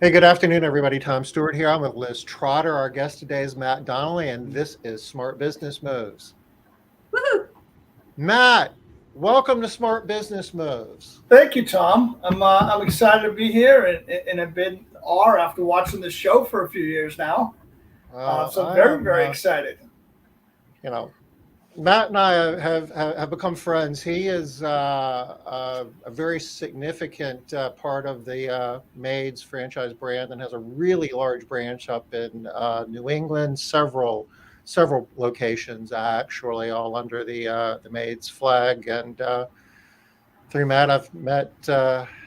Hey, good afternoon, everybody. Tom Stewart here. I'm with Liz Trotter. Our guest today is Matt Donnelly, and this is Smart Business Moves. Woohoo! Matt, welcome to Smart Business Moves. Thank you, Tom. I'm excited to be here, and I've been awe after watching the show for a few years now. So I very, am, very excited. you know, Matt and I have become friends. He is a very significant part of the Maids franchise brand and has a really large branch up in New England, several locations actually, all under the Maids flag. And through Matt, I've met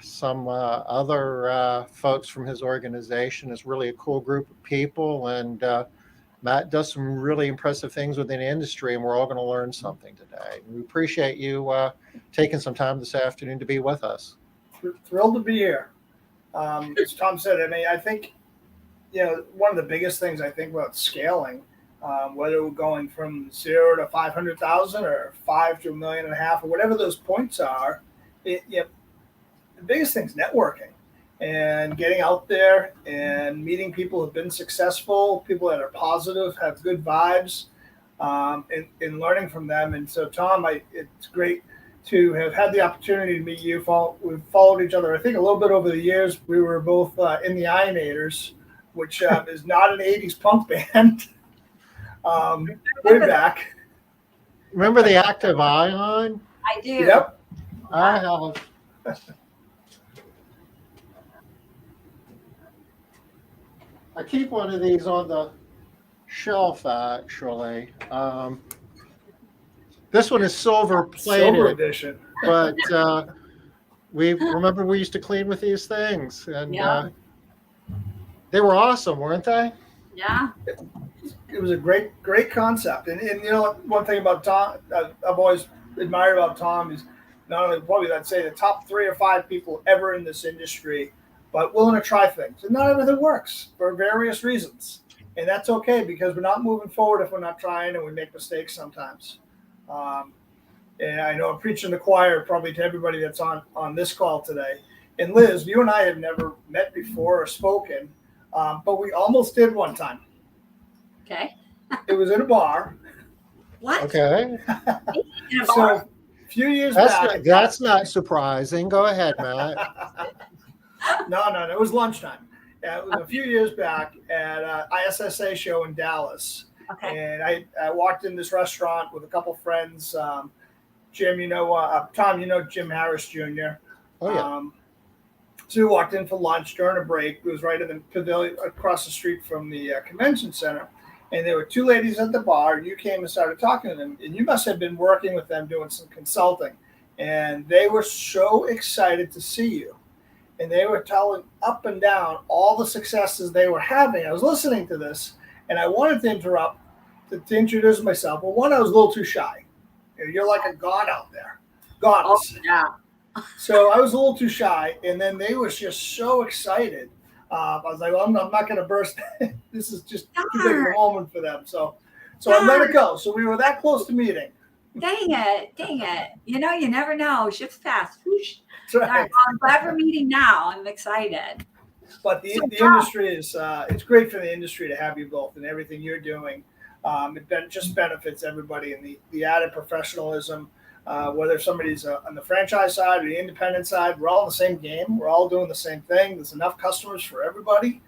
some other folks from his organization. It's really a cool group of people, and Matt does some really impressive things within the industry, and we're all going to learn something today. We appreciate you taking some time this afternoon to be with us. Thrilled to be here. As Tom said, I mean, I think one of the biggest things I think about scaling, whether we're going from 0 to 500,000 or 5 to 1.5 million, or whatever those points are, the biggest thing is networking and getting out there and meeting people who've been successful, people that are positive, have good vibes, and learning from them. And so, Tom, it's great to have had the opportunity to meet you. We've followed each other, I think, a little bit over the years. We were both in the Ionators, which is not an 80s punk band. Way back. Remember the Active Ion? I do. Yep. I have. I keep one of these on the shelf, actually. This one is silver plated. Silver edition. But we used to clean with these things, and they were awesome, weren't they? Yeah. It was a great concept. And one thing about Tom, I've always admired about Tom is not only probably I'd say the top 3 or 5 people ever in this industry, but willing to try things. And not everything works for various reasons. And that's okay, because we're not moving forward if we're not trying, and we make mistakes sometimes. And I know I'm preaching the choir probably to everybody that's on this call today. And Liz, you and I have never met before or spoken, but we almost did one time. Okay. It was in a bar. What? Okay. In a bar? So a few years back. That's not surprising. Go ahead, Matt. No. It was lunchtime. It was a few years back at an ISSA show in Dallas. Okay. And I walked in this restaurant with a couple friends. Jim, Tom, Jim Harris Jr. Oh, yeah. So we walked in for lunch during a break. It was right in the pavilion across the street from the convention center. And there were 2 ladies at the bar. You came and started talking to them. And you must have been working with them doing some consulting. And they were so excited to see you. And they were telling up and down all the successes they were having. I was listening to this, and I wanted to interrupt to introduce myself. Well, one, I was a little too shy. You're like a god out there. Goddess. Oh, yeah. So I was a little too shy, and then they were just so excited. I was like, well, I'm not going to burst. This is just too big of a moment for them. So I let it go. So we were that close to meeting. Dang it. You never know. Ships pass. Whoosh. That's right. I'm glad we're meeting now. I'm excited. But the industry is, it's great for the industry to have you both, and everything you're doing. It just benefits everybody, and the added professionalism, whether somebody's on the franchise side or the independent side, we're all in the same game. We're all doing the same thing. There's enough customers for everybody.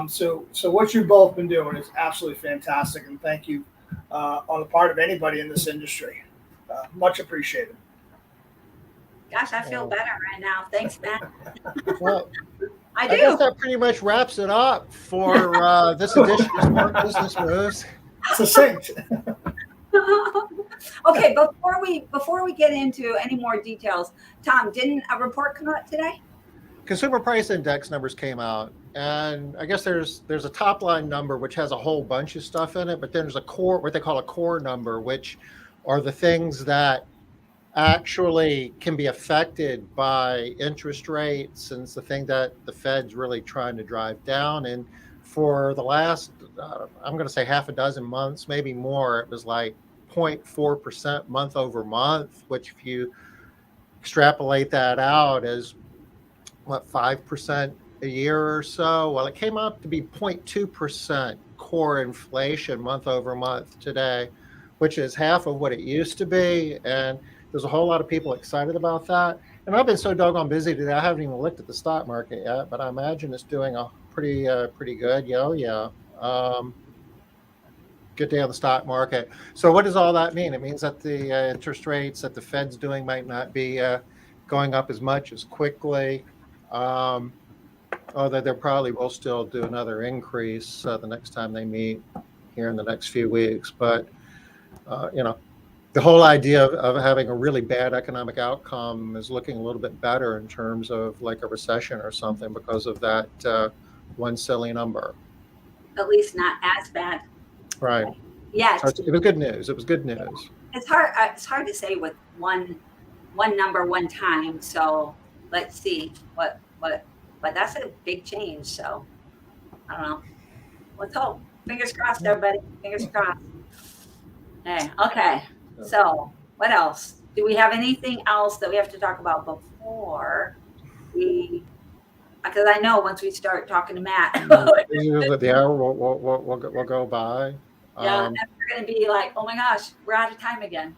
So what you've both been doing is absolutely fantastic, and thank you on the part of anybody in this industry. Much appreciated. Gosh, I feel better right now. Thanks, Matt. Well, I do. I guess that pretty much wraps it up for this edition of Smart Business Moves. Succinct. Okay, before we get into any more details, Tom, didn't a report come out today? Consumer price index numbers came out, and I guess there's a top line number which has a whole bunch of stuff in it, but then there's a core, what they call a core number, which are the things that actually can be affected by interest rates, and it's the thing that the Fed's really trying to drive down. And for the last, I'm going to say half a dozen months, maybe more, it was like 0.4% month over month, which if you extrapolate that out as 5% a year or so. Well, it came out to be 0.2% core inflation month over month today, which is half of what it used to be. And there's a whole lot of people excited about that. And I've been so doggone busy today, I haven't even looked at the stock market yet, but I imagine it's doing a pretty good. Yeah. Good day on the stock market. So what does all that mean? It means that the interest rates that the Fed's doing might not be going up as much as quickly. Um, Although they probably will still do another increase the next time they meet here in the next few weeks. But the whole idea of having a really bad economic outcome is looking a little bit better in terms of like a recession or something because of that one silly number. At least not as bad. Right. Yeah. So it was good news. It was good news. It's hard to say with one number one time. So let's see what, but that's a big change. So I don't know. Let's hope. Fingers crossed, everybody. Fingers crossed. Hey, okay. So what else? Do we have anything else that we have to talk about before we? Because I know once we start talking to Matt, The hour will go by. yeah, and we're going to be like, oh my gosh, we're out of time again.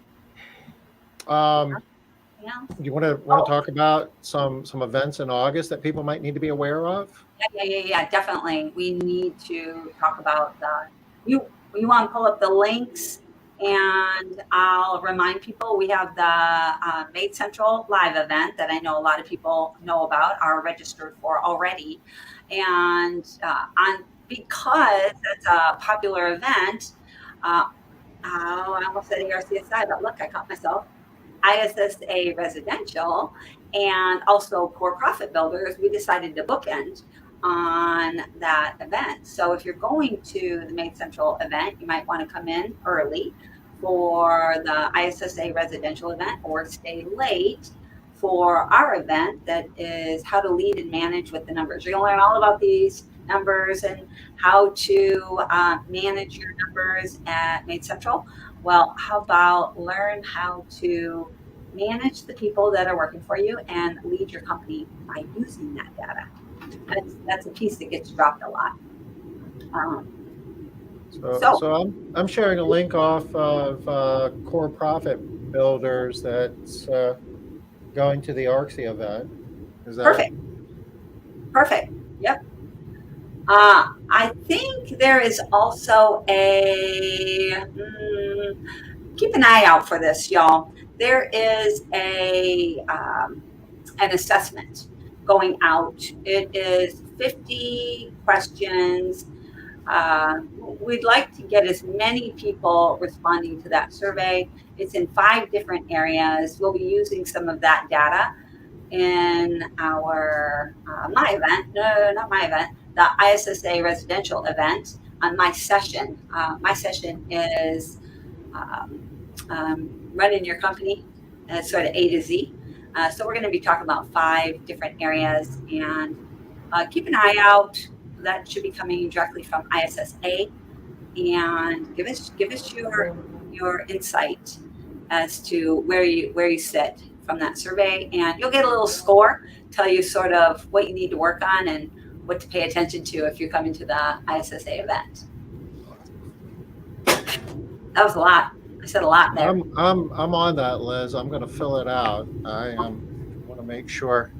You want to talk about some events in August that people might need to be aware of? Yeah, definitely. We need to talk about that. You want to pull up the links, and I'll remind people we have the Maid Central live event that I know a lot of people know about, are registered for already, and because it's a popular event. I almost said ARCSI, but look, I caught myself. ISSA Residential and also Core Profit Builders, we decided to bookend on that event. So if you're going to the Maid Central event, you might want to come in early for the ISSA Residential event or stay late for our event that is how to lead and manage with the numbers. You're going to learn all about these numbers and how to manage your numbers at Maid Central. Well, how about learn how to manage the people that are working for you and lead your company by using that data? That's a piece that gets dropped a lot. So I'm sharing a link off of Core Profit Builders that's going to the ARCSI event. Is that perfect? Yep. I think there is also keep an eye out for this, y'all. There is an assessment going out. It is 50 questions. We'd like to get as many people responding to that survey. It's in 5 different areas. We'll be using some of that data in our my event. No, not my event. The ISSA residential event on my session. My session is running your company, sort of A to Z. So we're going to be talking about 5 different areas, and keep an eye out. That should be coming directly from ISSA, and give us your insight as to where you sit from that survey, and you'll get a little score, tell you sort of what you need to work on and what to pay attention to if you're coming to the ISSA event. That was a lot. I said a lot there. I'm on that, Liz. I'm going to fill it out. I want to make sure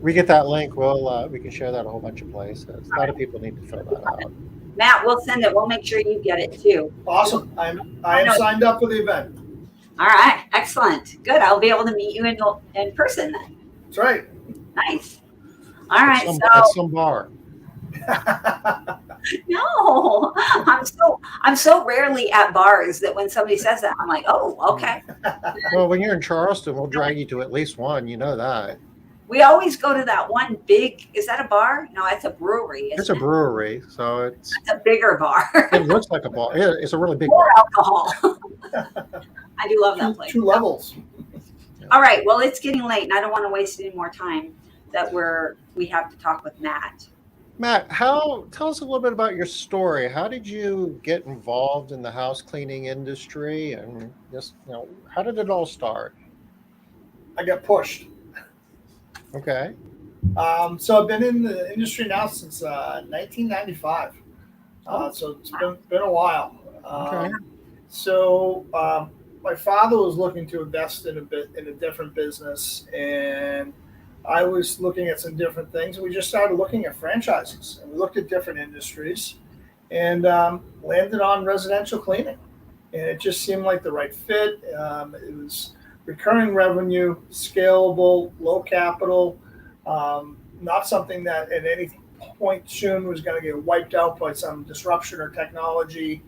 we get that link. We can share that a whole bunch of places. A lot of people need to fill that out. Matt, we'll send it. We'll make sure you get it too. Awesome. I am signed up for the event. All right. Excellent. Good. I'll be able to meet you in person then. That's right. Nice. All right. At some bar. No, I'm so rarely at bars that when somebody says that, I'm like, oh, okay. Well, when you're in Charleston, we'll drag you to at least one. You know that. We always go to that one big. Is that a bar? No, it's a brewery. It's a brewery, so it's a bigger bar. It looks like a bar. It's a really big More bar. alcohol. I do love that place. 2 levels. All right. Well, it's getting late, and I don't want to waste any more time that we have to talk with Matt. Matt, tell us a little bit about your story. How did you get involved in the house cleaning industry, and just how did it all start? I got pushed. Okay. So I've been in the industry now since 1995. So it's been a while. Okay. My father was looking to invest in a different business, and I was looking at some different things. We just started looking at franchises, and we looked at different industries, and landed on residential cleaning. And it just seemed like the right fit. It was recurring revenue, scalable, low capital, not something that at any point soon was going to get wiped out by some disruption or technology.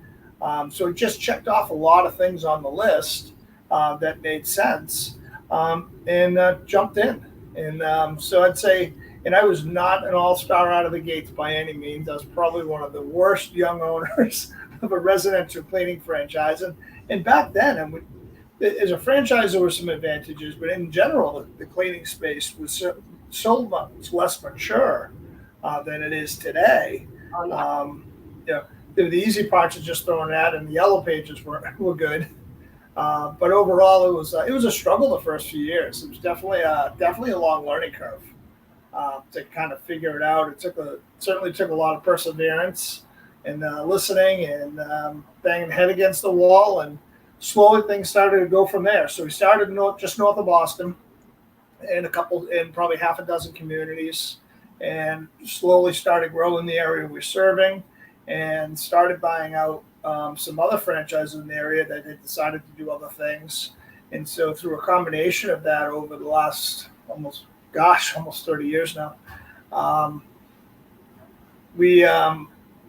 So it just checked off a lot of things on the list that made sense, and jumped in. And so I'd say, and I was not an all-star out of the gates by any means. I was probably one of the worst young owners of a residential cleaning franchise. And back then, as a franchise, there were some advantages, but in general, the cleaning space was so much less mature than it is today. Oh, yeah. The easy parts are just throwing an ad, and the yellow pages were good. But overall, it was a struggle the first few years. It was definitely a long learning curve to kind of figure it out. It certainly took a lot of perseverance and listening and banging head against the wall, and slowly things started to go from there. So we started just north of Boston, in probably half a dozen communities, and slowly started growing the area we're serving, and started buying out some other franchises in the area that had decided to do other things. And so through a combination of that over the last almost 30 years now, we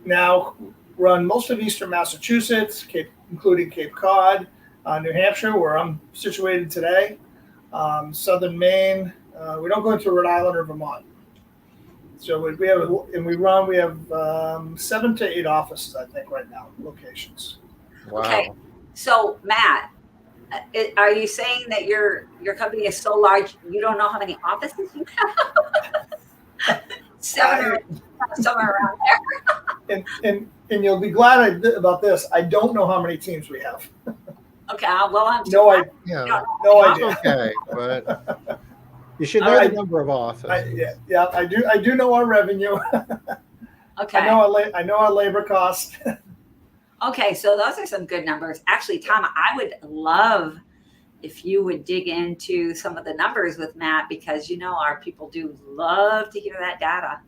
now run most of eastern Massachusetts, including Cape Cod, New Hampshire, where I'm situated today, southern Maine. We don't go into Rhode Island or Vermont. So we have 7 to 8 offices, I think, right now, locations. Wow. Okay. So Matt, are you saying that your company is so large you don't know how many offices you have? 7 or somewhere around there. And you'll be glad about this. I don't know how many teams we have. Okay. Well, I'm no Yeah. idea. Okay, but you should know the number of offices. I do know our revenue. Okay. I know our labor cost. Okay, so those are some good numbers. Actually, Tom, I would love if you would dig into some of the numbers with Matt, because our people do love to hear that data.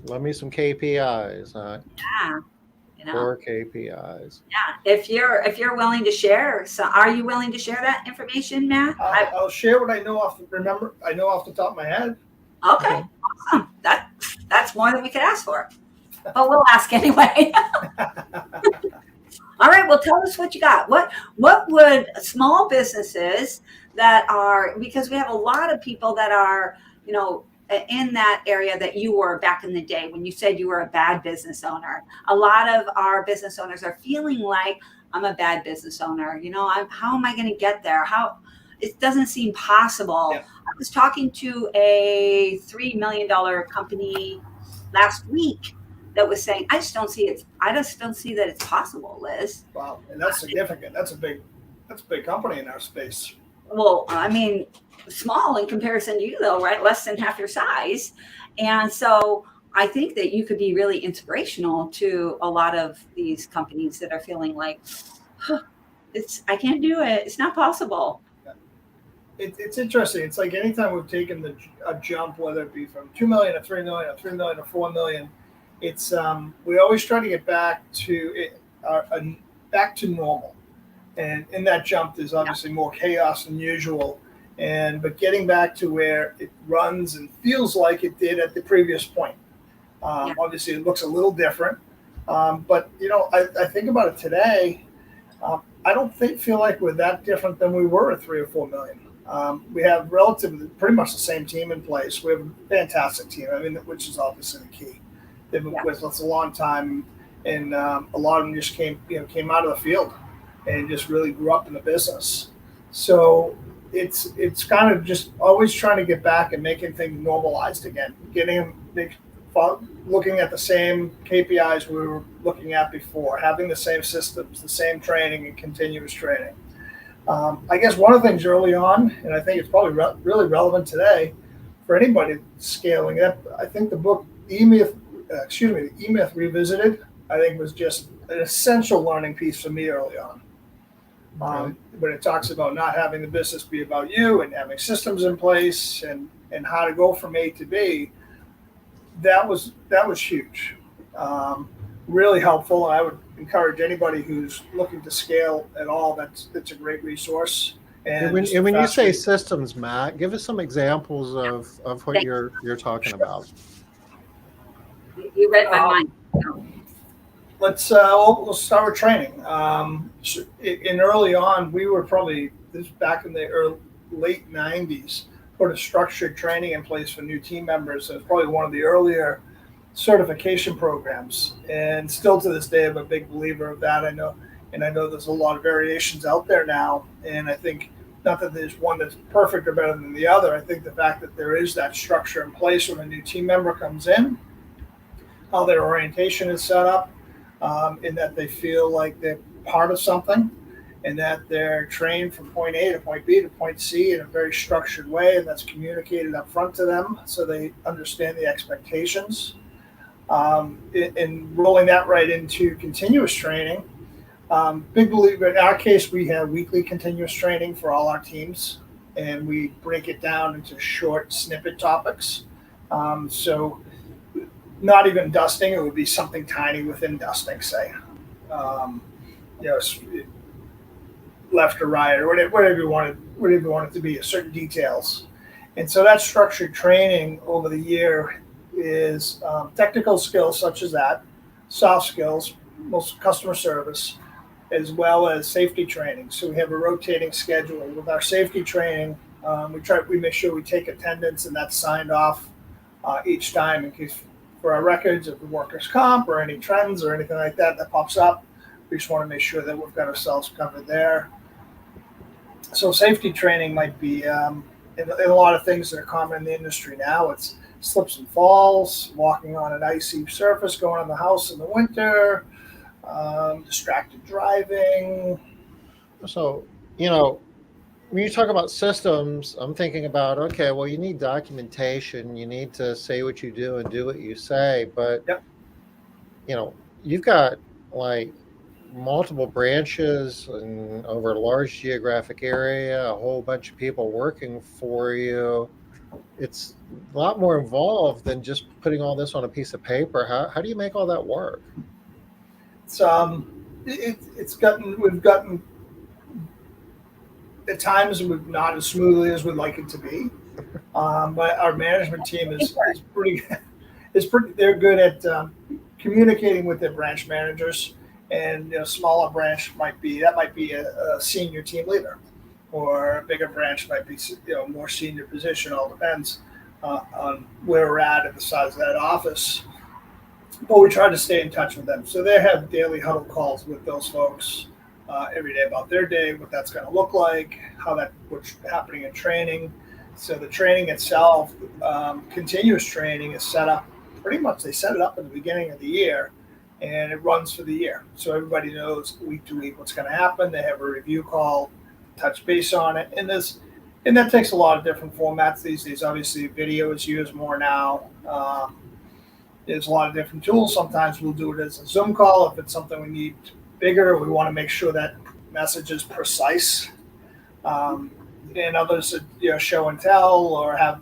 Love me some KPIs. Yeah. Core KPIs. Yeah. If you're willing to share, so are you willing to share that information, Matt? I'll share what I know off the top of my head. Okay. Awesome. That's more than we could ask for. But we'll ask anyway. All right. Well, tell us what you got. What would small businesses that are, because we have a lot of people that are, in that area that you were back in the day when you said you were a bad business owner. A lot of our business owners are feeling like, I'm a bad business owner. How am I going to get there? It doesn't seem possible. Yeah. I was talking to a $3 million company last week that was saying, I just don't see that it's possible, Liz. Wow, and that's significant. That's a big company in our space. Well, I mean, small in comparison to you, though, right? Less than half your size. And so I think that you could be really inspirational to a lot of these companies that are feeling like, I can't do it. It's not possible. It's interesting. It's like anytime we've taken a jump, whether it be from 2 million to 3 million, or 3 million to 4 million, it's we always try to get back to normal. And in that jump, there's obviously more chaos than usual. But getting back to where it runs and feels like it did at the previous point. Obviously, it looks a little different. But I think about it today. I don't feel like we're that different than we were at 3 or 4 million. We have pretty much the same team in place. We have a fantastic team. Which is obviously the key. They've been with us a long time, and a lot of them just came out of the field and just really grew up in the business. So it's kind of just always trying to get back and making things normalized again, looking at the same KPIs we were looking at before, having the same systems, the same training and continuous training. I guess one of the things early on, and I think it's probably really relevant today, for anybody scaling that. I think the book E-Myth, the E-Myth Revisited, I think was just an essential learning piece for me early on. Okay. But it talks about not having the business be about you and having systems in place and how to go from A to B. That was huge. Really helpful. I would encourage anybody who's looking to scale at all. That's a great resource. And when you say systems, Matt, give us some examples of what you're talking about. You read my mind. Let's we'll start with training. In early on, we were probably back in the late '90s. Put a structured training in place for new team members. It was probably one of the earlier certification programs, and still to this day, I'm a big believer of that. I know there's a lot of variations out there now, and I think not that there's one that's perfect or better than the other. I think the fact that there is that structure in place when a new team member comes in, how their orientation is set up, in that they feel like they're part of something, and that they're trained from point A to point B to point C in a very structured way, and that's communicated up front to them so they understand the expectations. And rolling that right into continuous training. Big believer, in our case, we have weekly continuous training for all our teams, and we break it down into short snippet topics. So not even dusting, it would be something tiny within dusting, say. Left or right, or whatever you want it to be, certain details. And so that structured training over the year is technical skills such as that, soft skills, most customer service, as well as safety training. So we have a rotating schedule. With our safety training, we make sure we take attendance, and that's signed off each time in case for our records of the workers' comp or any trends or anything like that pops up. We just want to make sure that we've got ourselves covered there. So safety training might be in a lot of things that are common in the industry now. It's slips and falls, walking on an icy surface, going in the house in the winter, distracted driving. So, when you talk about systems, I'm thinking about, okay, well, you need documentation. You need to say what you do and do what you say. But, Yep. You've got like multiple branches and over a large geographic area, a whole bunch of people working for you. It's a lot more involved than just putting all this on a piece of paper. How do you make all that work? We've gotten at times we've not as smoothly as we'd like it to be, but our management team is pretty they're good at communicating with their branch managers, and smaller branch might be a senior team leader, or a bigger branch might be more senior position. All depends on where we're at the size of that office. But we try to stay in touch with them. So they have daily huddle calls with those folks every day about their day, what that's going to look like, what's happening in training. So the training itself, continuous training, is set up pretty much. They set it up at the beginning of the year, and it runs for the year. So everybody knows week to week what's going to happen. They have a review call, touch base on it, and that takes a lot of different formats these days. Obviously, video is used more now. There's a lot of different tools. Sometimes we'll do it as a Zoom call if it's something we need bigger. We want to make sure that message is precise. And others, show and tell, or have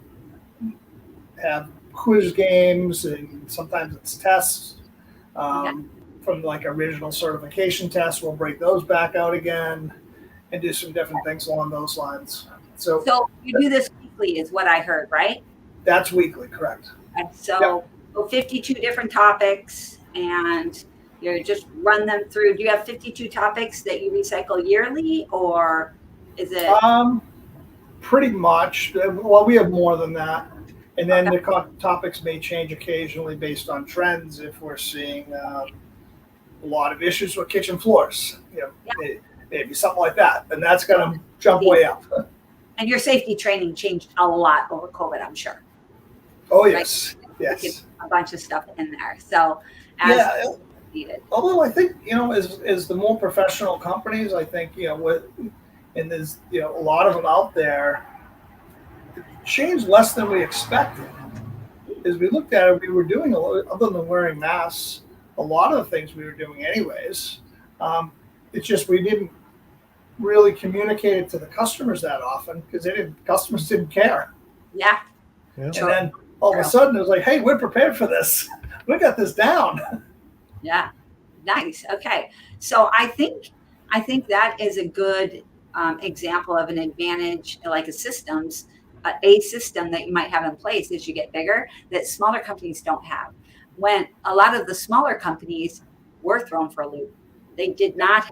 quiz games, and sometimes it's tests from like original certification tests. We'll break those back out again and do some different things along those lines. So you do this weekly, is what I heard, right? That's weekly, correct? And so 52 different topics, and you just run them through. Do you have 52 topics that you recycle yearly, or is it? Pretty much. Well, we have more than that. And then the topics may change occasionally based on trends. If we're seeing a lot of issues with kitchen floors, maybe something like that, and that's going to jump way up. And your safety training changed a lot over COVID, I'm sure. Oh, yes. Right? Yes. A bunch of stuff in there. So as needed. Although I think, as the more professional companies, I think, and there's, a lot of them out there, changed less than we expected. As we looked at it, we were doing a lot, other than wearing masks, a lot of the things we were doing anyways. It's just we didn't really communicate it to the customers that often because customers didn't care. Yeah. Yeah. And then all of a sudden it was like, hey, we're prepared for this. We got this down. Yeah. Nice. Okay. So I think that is a good example of an advantage, like a system that you might have in place as you get bigger that smaller companies don't have. When a lot of the smaller companies were thrown for a loop, they did not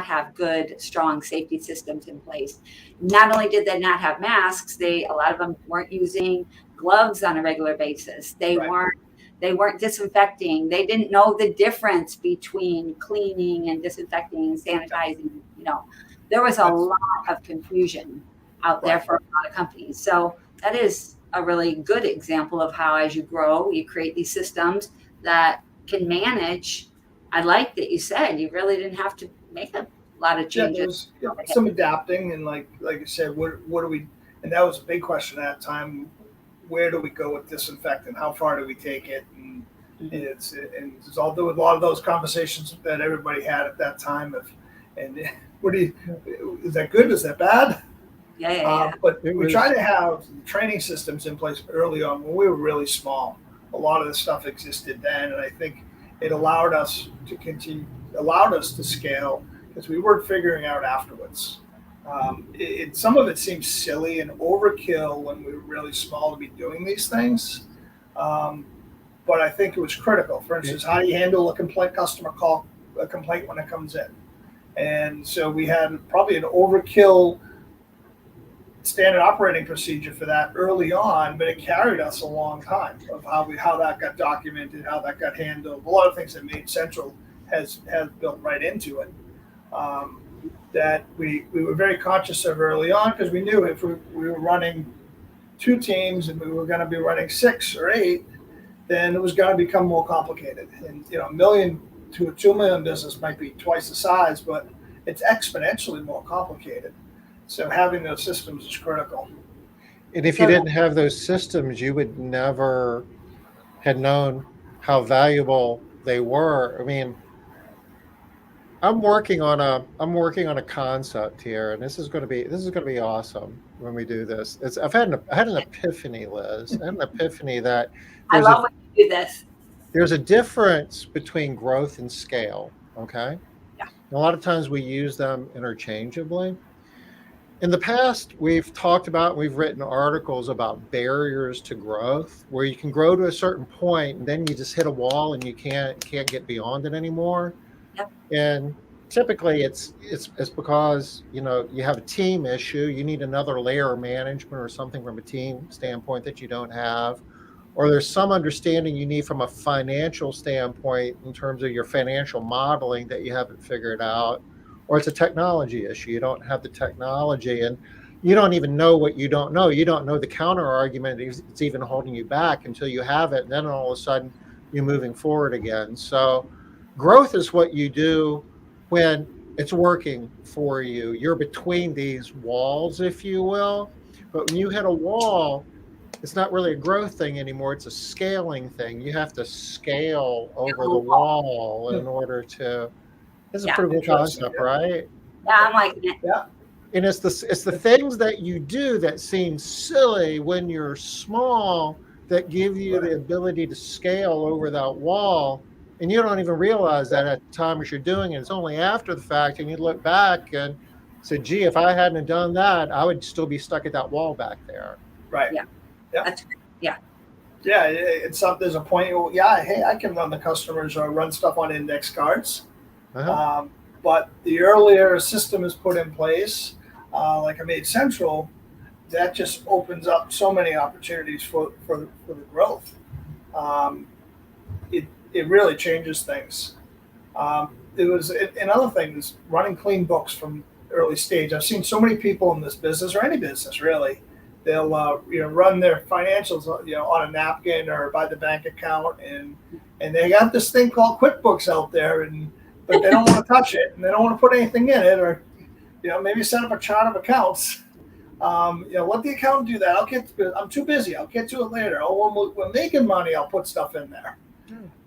have good, strong safety systems in place. Not only did they not have masks, a lot of them weren't using gloves on a regular basis. They weren't disinfecting. They didn't know the difference between cleaning and disinfecting and sanitizing. There was a lot of confusion out there for a lot of companies. So that is a really good example of how, as you grow, you create these systems that can manage. I like that you said you really didn't have to make a lot of changes. Yeah, there was some adapting, and like I said, what do we? And that was a big question at that time. Where do we go with disinfectant? How far do we take it? And it's all do with a lot of those conversations that everybody had at that time. Is that good? Is that bad? Yeah. But we try to have training systems in place early on when we were really small. A lot of the stuff existed then, and I think it allowed us to scale because we weren't figuring out afterwards. Some of it seems silly and overkill when we were really small to be doing these things. But I think it was critical. For instance, how do you handle a complaint when it comes in? And so we had probably an overkill standard operating procedure for that early on, but it carried us a long time of how that got documented, how that got handled. A lot of things that Made Central has built right into it. That we were very conscious of early on because we knew if we were running 2 teams and we were going to be running 6 or 8, then it was going to become more complicated. And $1 million to a $2 million business might be twice the size, but it's exponentially more complicated. So having those systems is critical. And if you didn't have those systems, you would never had known how valuable they were. I mean, I'm working on a concept here, and this is going to be awesome when we do this. I had an epiphany, Liz. I had an epiphany that I love when you do this. There's a difference between growth and scale. Okay. Yeah. And a lot of times we use them interchangeably. In the past, we've written articles about barriers to growth, where you can grow to a certain point and then you just hit a wall and you can't get beyond it anymore. Yep. And typically it's because you have a team issue. You need another layer of management or something from a team standpoint that you don't have, or there's some understanding you need from a financial standpoint in terms of your financial modeling that you haven't figured out, or it's a technology issue. You don't have the technology, and you don't even know what you don't know. You don't know the counter argument it's even holding you back until you have it, and then all of a sudden you're moving forward again. So growth is what you do when it's working for you. You're between these walls, if you will. But when you hit a wall, it's not really a growth thing anymore. It's a scaling thing. You have to scale over the wall in order to. This is a pretty cool concept, right? Yeah, I'm liking it. Yeah. And it's the things that you do that seem silly when you're small that give you the ability to scale over that wall. And you don't even realize that at the time as you're doing it. It's only after the fact, and you look back and say, gee, if I hadn't done that, I would still be stuck at that wall back there. Right. Yeah. That's great. Yeah. Yeah, there's a point. Hey, I can run the customers or run stuff on index cards. Uh-huh. But the earlier a system is put in place, like I Made Central, that just opens up so many opportunities for the growth. It really changes things. Another thing is running clean books from early stage. I've seen so many people in this business, or any business really, they'll run their financials on a napkin or by the bank account, and they got this thing called QuickBooks out there, but they don't want to touch it, and they don't want to put anything in it, or maybe set up a chart of accounts. Let the accountant do that. I'm too busy. I'll get to it later. Oh, when we're making money, I'll put stuff in there.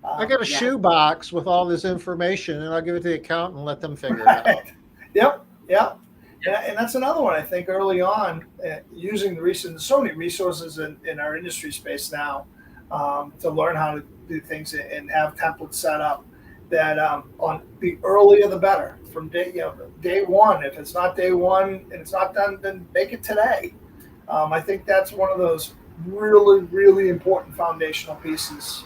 I got a Yeah. shoebox with all this information, and I'll give it to the accountant and let them figure it out. Right. Yep. Yep. And that's another one. I think early on, using so many resources in our industry space now to learn how to do things and have templates set up. That on the earlier the better. From day one. If it's not day one and it's not done, then make it today. I think that's one of those really, really important foundational pieces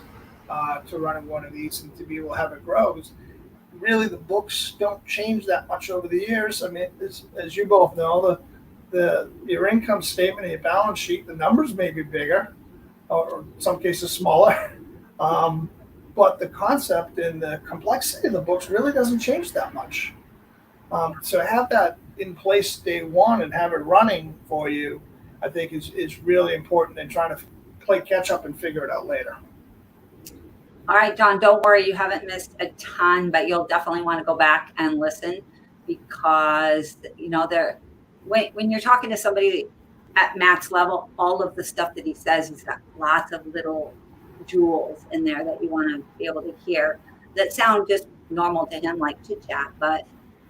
to running one of these and to be able to have it grow. Because really, the books don't change that much over the years. I mean, as you both know, your income statement and your balance sheet, the numbers may be bigger, or in some cases smaller. But the concept and the complexity of the books really doesn't change that much. So have that in place day one and have it running for you, I think is really important in trying to play catch up and figure it out later. All right, John, don't worry. You haven't missed a ton, but you'll definitely want to go back and listen because, when you're talking to somebody at Matt's level, all of the stuff that he says, he's got lots of little jewels in there that you want to be able to hear that sound just normal to him, like chit chat, but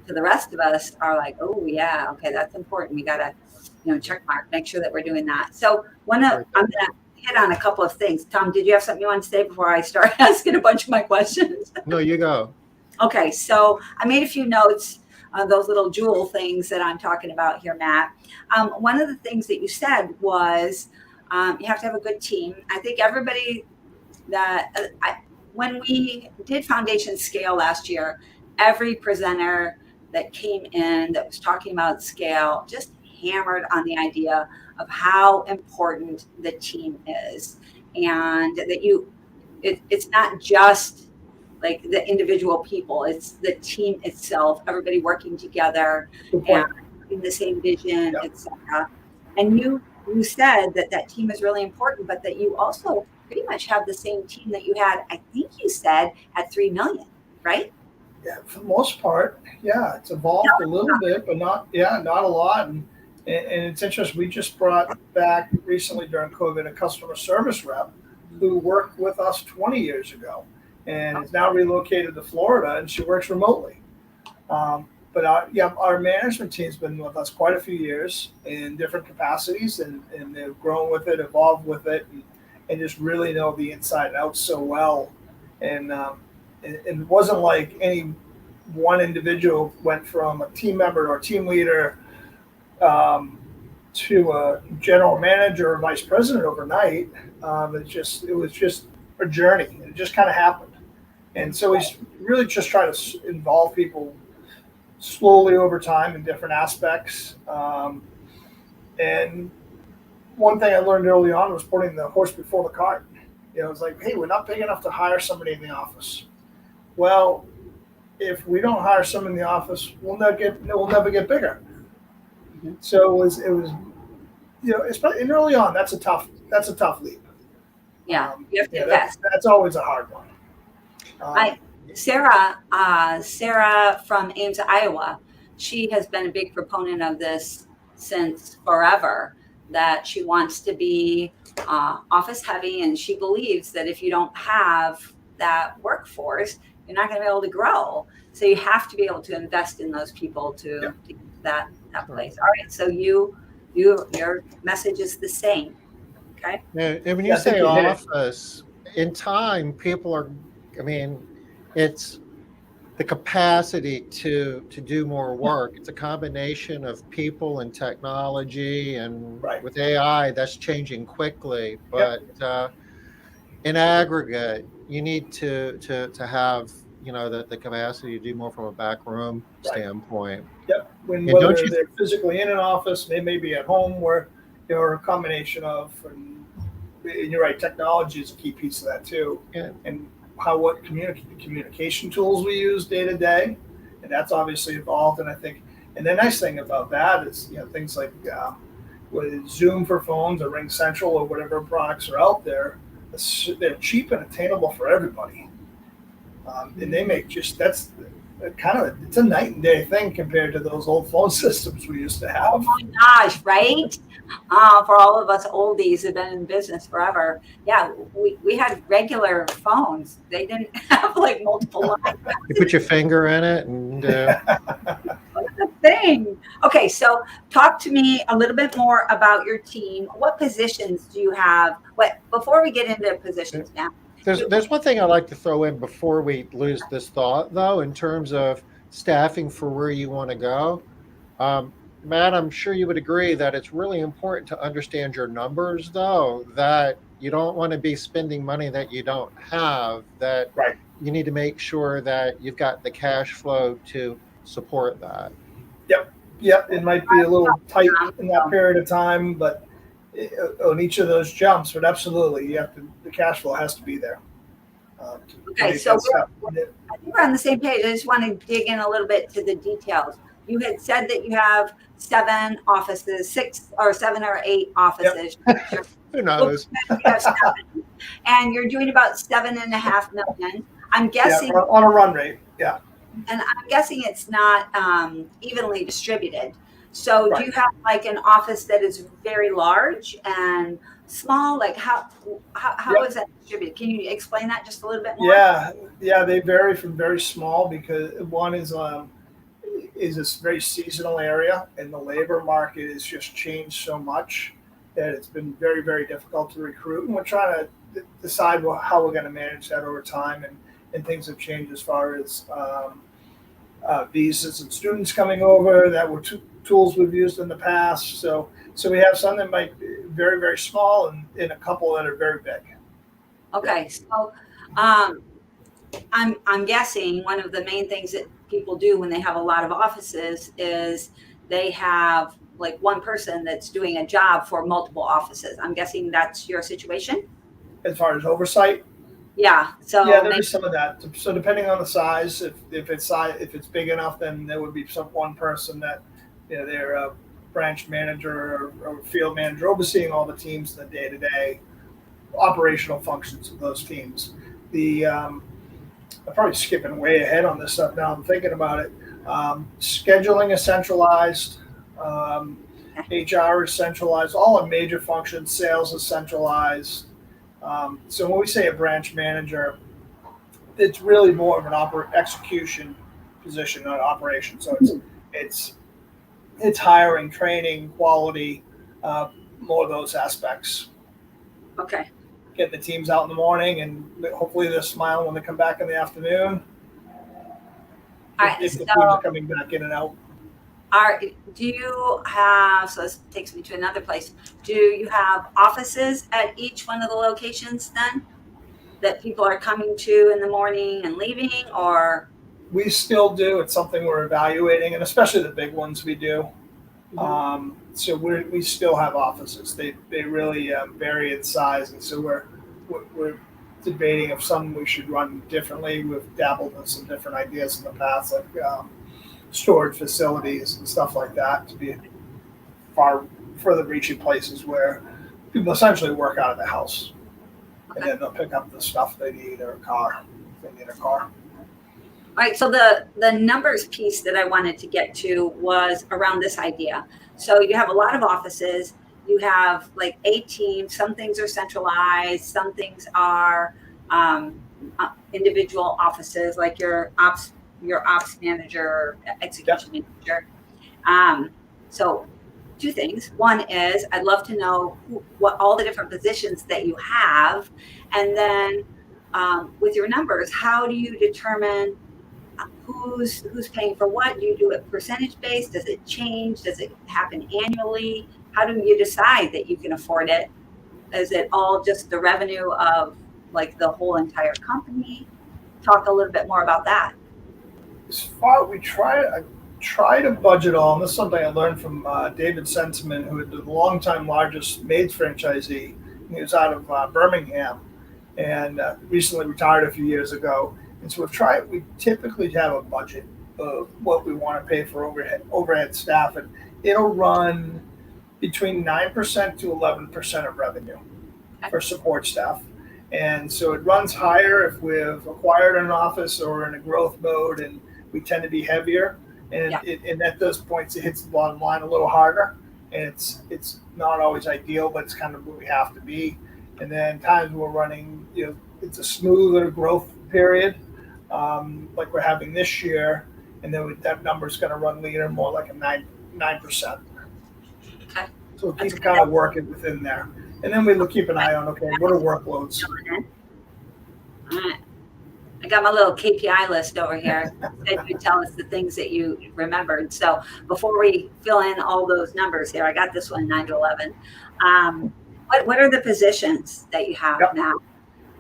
to the rest of us are like, oh yeah, okay, that's important. We gotta, check mark, make sure that we're doing that. So I'm gonna hit on a couple of things. Tom, did you have something you want to say before I start asking a bunch of my questions? No, you go. Okay, so I made a few notes on those little jewel things that I'm talking about here, Matt. One of the things that you said was you have to have a good team. I think everybody when we did Foundation Scale last year, every presenter that came in that was talking about scale just hammered on the idea of how important the team is, and that it's not just like the individual people, it's the team itself, everybody working together and having the same vision, etc. And you said that team is really important, but that you also pretty much have the same team that you had, I think you said, at 3 million, right? Yeah, for the most part, yeah, it's evolved a little bit, but not a lot. And it's interesting. We just brought back recently during COVID a customer service rep who worked with us 20 years ago and is now relocated to Florida, and she works remotely. But our management team's been with us quite a few years in different capacities, and they've grown with it, evolved with it, and just really know the inside and out so well. And it wasn't like any one individual went from a team member or team leader to a general manager or vice president overnight. It was just a journey. It just kind of happened. And so he's really just trying to involve people slowly over time in different aspects. And one thing I learned early on was putting the horse before the cart. It's like, hey, we're not big enough to hire somebody in the office. Well, if we don't hire someone in the office, we'll never get bigger. Mm-hmm. So it was, and early on, that's a tough leap. Yeah, you have to invest. That's always a hard one. Sarah from Ames, Iowa, she has been a big proponent of this since forever, that she wants to be office heavy, and she believes that if you don't have that workforce, you're not going to be able to grow. So you have to be able to invest in those people to get to that place. All right. So your message is the same. Okay. And when you say office, in time, it's the capacity to do more work. It's a combination of people and technology, and with AI, that's changing quickly. But in aggregate, you need to have the capacity to do more from a backroom standpoint. Yep. Whether they're physically in an office, they may be at home, where a combination of. And you're right, technology is a key piece of that too. Yeah. And what communication tools we use day to day, and that's obviously evolved. And I think, and the nice thing about that is, things like with Zoom for phones or Ring Central or whatever products are out there, they're cheap and attainable for everybody. And they make it's a night and day thing compared to those old phone systems we used to Oh have. my gosh, right? For all of us oldies who've been in business forever, yeah, we had regular phones. They didn't have like multiple lines. You put your finger in it, and What's the thing? Okay, so talk to me a little bit more about your team. What positions do you have? What before we get into positions now? there's one thing I like to throw in before we lose this thought, though, in terms of staffing for where you want to go. Um, Matt, I'm sure you would agree that it's really important to understand your numbers, though, that you don't want to be spending money that you don't have, that Right. you need to make sure that you've got the cash flow to support that. Yep. It might be a little tight in that period of time, but on each of those jumps, but absolutely, the cash flow has to be there. To Okay, make so that step. I think we're on the same page. I just want to dig in a little bit to the details. You had said that you have 7 offices, 6 or 7 or 8 offices. Who knows? You have 7, and you're doing about 7.5 million. I'm guessing, on a run rate. Yeah. and I'm guessing it's not evenly distributed. So, do Right. you have like an office that is very large and small? Like how Yep. is that distributed? Can you explain that just a little bit more? Yeah, they vary from very small because one is this very seasonal area, and the labor market has just changed so much that it's been very, very difficult to recruit. And we're trying to decide how we're going to manage that over time, and things have changed as far as visas and students coming over that were tools we've used in the past. So we have some that might be very, very small, and a couple that are very big. Okay, so um, I'm guessing one of the main things that people do when they have a lot of offices is they have like one person that's doing a job for multiple offices. I'm guessing that's your situation. As far as oversight, Yeah. So yeah, there maybe, is some of that. So depending on the size, if it's big enough, then there would be one person that, they're a branch manager or field manager overseeing all the teams in the day-to-day operational functions of those teams. I'm probably skipping way ahead on this stuff now. I'm thinking about it. Scheduling is centralized. HR is centralized. All the major functions, sales is centralized. So when we say a branch manager, it's really more of an execution position, not operation. So it's hiring, training, quality, more of those aspects. okay. Getting the teams out in the morning, and hopefully they're smiling when they come back in the afternoon. All right. If the So teams are coming back in and out. do you have? So this takes me to another place. Do you have offices at each one of the locations then that people are coming to in the morning and leaving, or? We still do. It's something we're evaluating, and especially the big ones we do. So we still have offices. They really vary in size, and so we're debating if some we should run differently. We've dabbled in some different ideas in the past, like storage facilities and stuff like that, to be far further reaching places where people essentially work out of the house, and then they'll pick up the stuff they need, or a car if they need a car. All right, so the numbers piece that I wanted to get to was around this idea. So you have a lot of offices, you have like a team, some things are centralized, some things are individual offices, like your ops manager, execution manager. So 2 things. One is I'd love to know what all the different positions that you have, and then with your numbers, how do you determine who's paying for what? Do you do it percentage based? Does it change? Does it happen annually? How do you decide that you can afford it? Is it all just the revenue of like the whole entire company? Talk a little bit more about that. As far I try to budget all, and this is something I learned from David Senseman, who is the longtime largest maids franchisee. He was out of Birmingham, and recently retired a few years ago. And so we typically have a budget of what we want to pay for overhead staff, and it'll run between 9% to 11% of revenue for support staff. And so it runs higher if we've acquired an office or in a growth mode, and we tend to be heavier, and Yeah. and at those points it hits the bottom line a little harder, and it's not always ideal, but it's kind of what we have to be. And then times we're running, it's a smoother growth period, like we're having this year, and then that number's going to run leaner, more like a 9%. Okay. So we'll That's keep good. kind of working within there, and then we keep an eye on, okay, what are workloads? All right. I got my little KPI list over here. That you tell us the things that you remembered. So before we fill in all those numbers here, I got this one 9 to 11. What are the positions that you have Yep. now?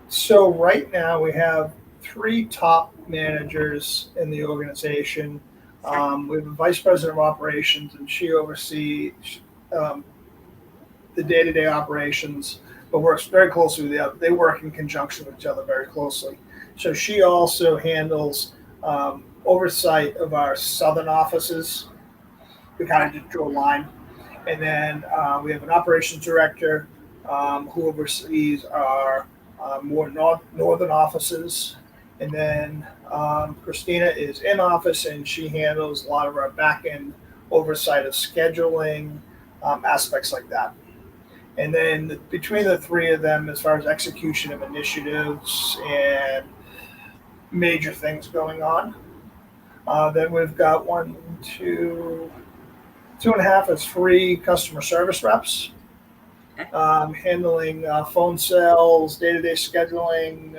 So right now we have 3 top managers in the organization. We have a vice president of operations, and she oversees the day-to-day operations, but works very closely with the other. They work in conjunction with each other very closely. So she also handles oversight of our southern offices. We kind of just drew a line. And then we have an operations director who oversees our more northern offices. And then Christina is in office, and she handles a lot of our back end oversight of scheduling, aspects like that. And then between the 3 of them, as far as execution of initiatives and major things going on, then we've got 2.5 is 3 customer service reps, handling phone sales, day-to-day scheduling,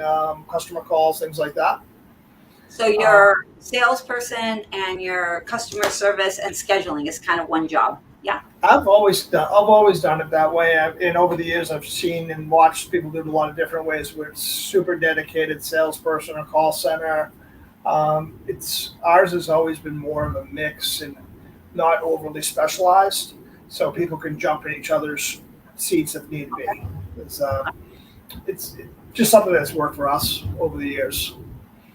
customer calls, things like that. So your salesperson and your customer service and scheduling is kind of one job. Yeah. I've always done it that way. And over the years, I've seen and watched people do it a lot of different ways. Where it's super dedicated salesperson or call center. Ours has always been more of a mix and not overly specialized, so people can jump in each other's seats if need be. It's just something that's worked for us over the years.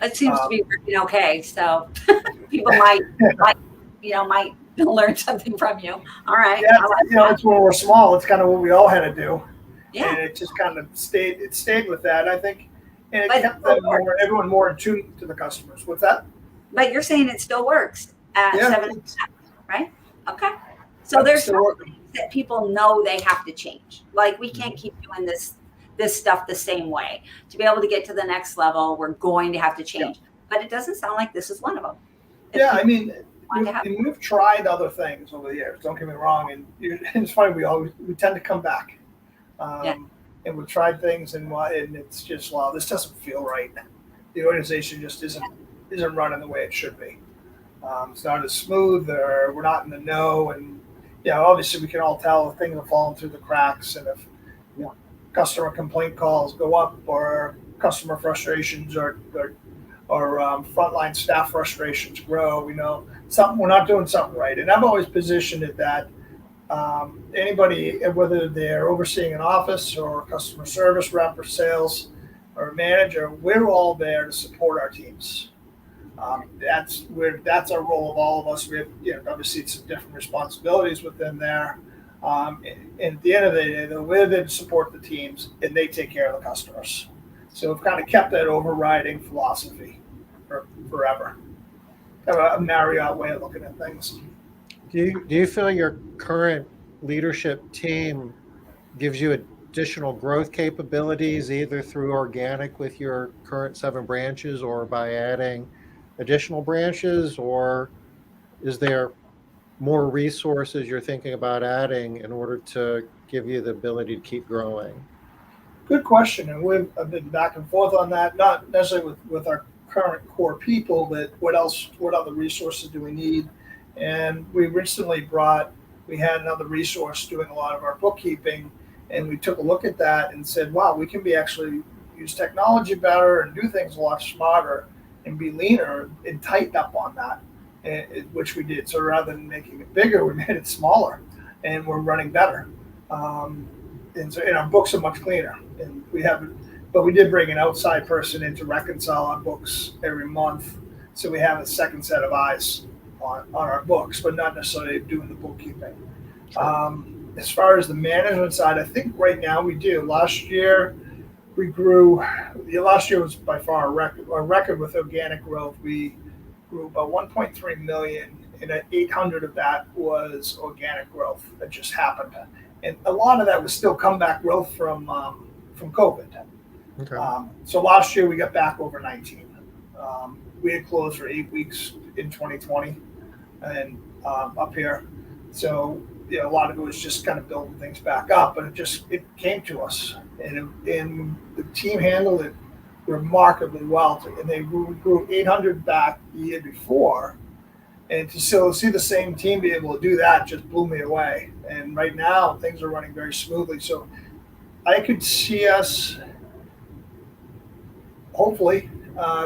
It seems to be working okay. So people might learn something from you. All right. Yeah, it's when we're small. It's kind of what we all had to do, Yeah. and it just kind of stayed. It stayed with that, I think, and it But kept everyone more in tune to the customers. What's that? But you're saying it still works at Yeah. 7%, right? Okay. So there's still some working. things that people know they have to change. Like we can't keep doing this stuff the same way. To be able to get to the next level, we're going to have to change. But it doesn't sound like this is one of them. Yeah, I mean, want to have- we've tried other things over the years. Don't get me wrong, and it's funny. We tend to come back, and we've tried things, and it's just, wow, this doesn't feel right. The organization just isn't running the way it should be. It's not as smooth, or we're not in the know, and obviously we can all tell if things are falling through the cracks, and if customer complaint calls go up, or customer frustrations or frontline staff frustrations grow. We know we're not doing something right. And I've always positioned it that anybody, whether they're overseeing an office or customer service rep or sales or manager, we're all there to support our teams. That's our role of all of us. We have, obviously, some different responsibilities within there. And at the end of the day, we're there to support the teams, and they take care of the customers. So we've kind of kept that overriding philosophy for forever. Kind of a Marriott way of looking at things. Do you feel your current leadership team gives you additional growth capabilities, either through organic with your current 7 branches or by adding additional branches, or is there more resources you're thinking about adding in order to give you the ability to keep growing? Good question, and I've been back and forth on that. Not necessarily with our current core people, but what other resources do we need? And we recently we had another resource doing a lot of our bookkeeping, and we took a look at that and said, wow, we can actually use technology better and do things a lot smarter and be leaner and tighten up on that, which we did. So rather than making it bigger, we made it smaller, and we're running better. And our books are much cleaner. And we did bring an outside person in to reconcile our books every month. So we have a second set of eyes on our books, but not necessarily doing the bookkeeping. Sure. As far as the management side, I think right now we do. Last year we grew. Last year was by far a record with organic growth. We grew about 1.3 million, and 800 of that was organic growth that just happened, and a lot of that was still comeback growth from COVID. Okay. So last year we got back over 19. We had closed for 8 weeks in 2020, and up here, so a lot of it was just kind of building things back up, but it came to us, and the team handled it remarkably well. And they grew 800 back the year before, and to still see the same team be able to do that just blew me away. And right now things are running very smoothly, so I could see us hopefully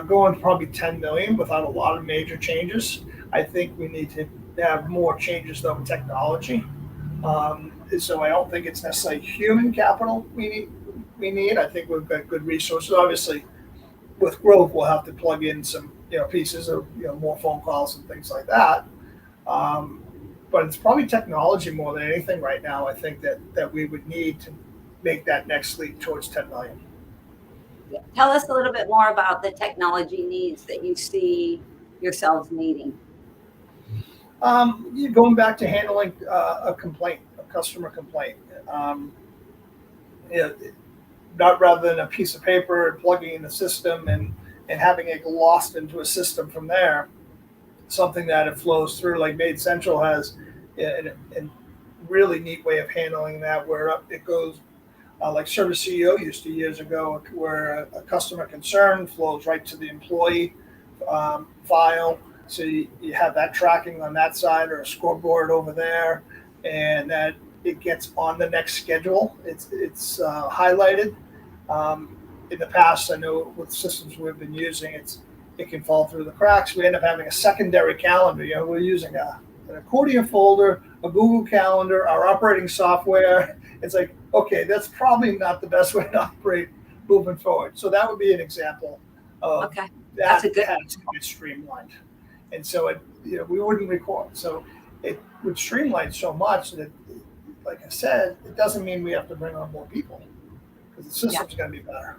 going probably 10 million without a lot of major changes. I think we need to have more changes though in technology. So I don't think it's necessarily human capital we need. I think we've got good resources. Obviously, with growth, we'll have to plug in some pieces of more phone calls and things like that. But it's probably technology more than anything right now. I think that we would need to make that next leap towards 10 million. Tell us a little bit more about the technology needs that you see yourselves needing. Going back to handling a customer complaint. Not rather than a piece of paper and plugging in the system and having it lost into a system from there, something that it flows through, like Made Central has a really neat way of handling that, where it goes like Service CEO used to years ago, where a customer concern flows right to the employee file. So you have that tracking on that side, or a scoreboard over there, and that it gets on the next schedule. It's highlighted. In the past, I know with systems we've been using, it can fall through the cracks. We end up having a secondary calendar. We're using an accordion folder, a Google Calendar, our operating software. It's like, okay, that's probably not the best way to operate moving forward. So that would be an example of That's a good has to get streamlined. And so we wouldn't record. So it would streamline so much that, like I said, it doesn't mean we have to bring on more people, because the system's going to be better.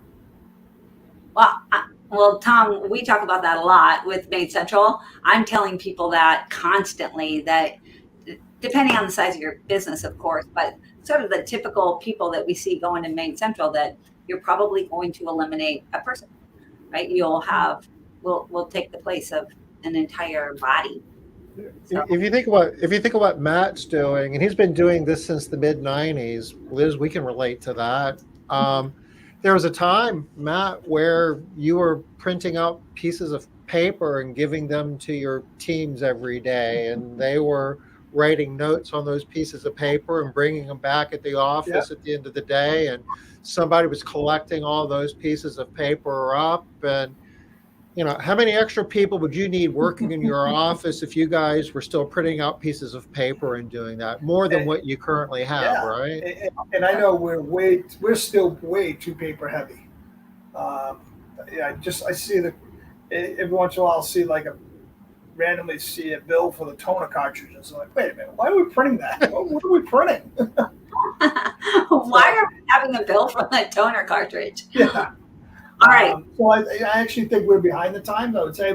Well, Tom, we talk about that a lot with Made Central. I'm telling people that constantly, that depending on the size of your business, of course, but sort of the typical people that we see going to Made Central, that you're probably going to eliminate a person, right? We'll take the place of an entire body. So. If you think of what Matt's doing, and he's been doing this since the mid '90s, Liz, we can relate to that. There was a time, Matt, where you were printing out pieces of paper and giving them to your teams every day, and they were writing notes on those pieces of paper and bringing them back at the office at the end of the day, and somebody was collecting all those pieces of paper up. And how many extra people would you need working in your office if you guys were still printing out pieces of paper and doing that? More than what you currently have, right? And I know we're still way too paper heavy. I see every once in a while I'll see randomly see a bill for the toner cartridges. I'm like, wait a minute, why are we printing that? What are we printing? Why are we having a bill for the toner cartridge? Yeah. All right. So I actually think we're behind the times. I would say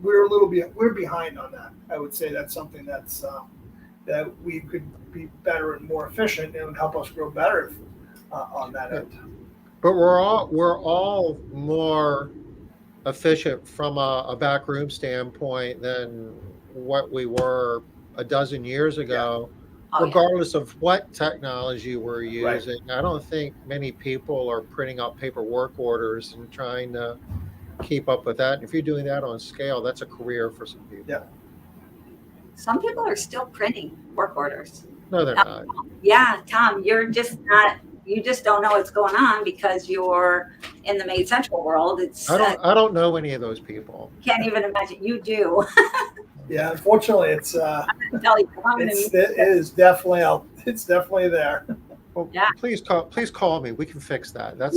we're behind on that. I would say that's something that we could be better and more efficient, and help us grow better on that end. But we're all more efficient from a backroom standpoint than what we were a dozen years ago. Regardless of what technology we're using. Right. I don't think many people are printing out paper work orders and trying to keep up with that. And if you're doing that on scale, that's a career for some people. Yeah. Some people are still printing work orders. No, they're not. Yeah, Tom, you just don't know what's going on because you're in the Made Central world. I don't know any of those people. Can't even imagine. You do. Yeah, unfortunately, it's definitely there. Well, please call me. We can fix that. That's